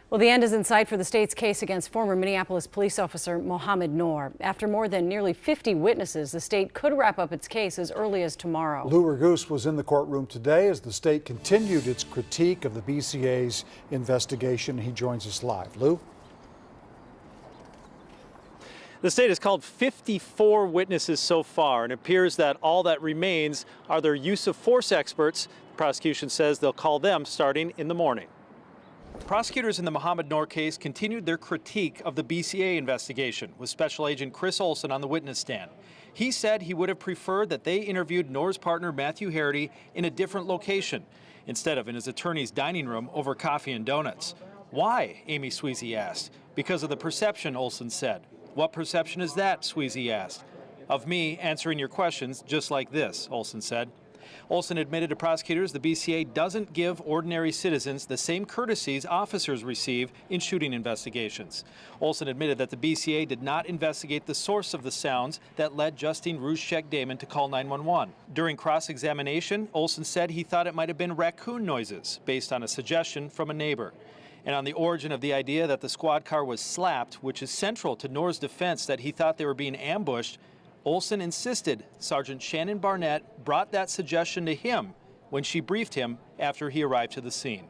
Well, the end is in sight for the state's case against former Minneapolis police officer Mohamed Noor. After more than nearly 50 witnesses, the state could wrap up its case as early as tomorrow. Lou Raguse was in the courtroom today as the state continued its critique of the BCA's investigation. He joins us live. Lou? The state has called 54 witnesses so far, and it appears that all that remains are their use of force experts. The prosecution says they'll call them starting in the morning. Prosecutors in the Mohamed Noor case continued their critique of the BCA investigation with Special Agent Chris Olson on the witness stand. He said he would have preferred that they interviewed Noor's partner Matthew Harity in a different location instead of in his attorney's dining room over coffee and donuts. Why? Amy Sweezy asked. Because of the perception, Olson said. What perception is that? Sweezy asked. Of me answering your questions just like this, Olson said. Olson admitted to prosecutors the BCA doesn't give ordinary citizens the same courtesies officers receive in shooting investigations. Olson admitted that the BCA did not investigate the source of the sounds that led Justine Ruszczyk-Damon to call 911. During cross-examination, Olson said he thought it might have been raccoon noises based on a suggestion from a neighbor. And on the origin of the idea that the squad car was slapped, which is central to Noor's defense that he thought they were being ambushed, Olson insisted Sergeant Shannon Barnett brought that suggestion to him when she briefed him after he arrived to the scene.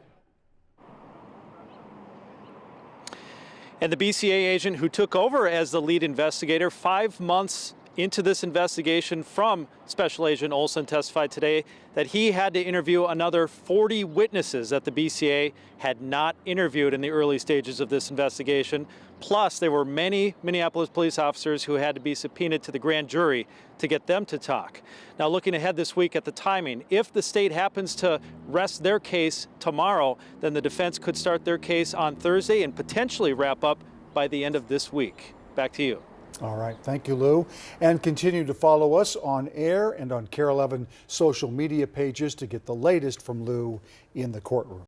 And the BCA agent who took over as the lead investigator 5 months into this investigation from Special Agent Olson testified today that he had to interview another 40 witnesses that the BCA had not interviewed in the early stages of this investigation. Plus, there were many Minneapolis police officers who had to be subpoenaed to the grand jury to get them to talk. Now, looking ahead this week at the timing, if the state happens to rest their case tomorrow, then the defense could start their case on Thursday and potentially wrap up by the end of this week. Back to you. All right. Thank you, Lou. And continue to follow us on air and on KARE 11 social media pages to get the latest from Lou in the courtroom.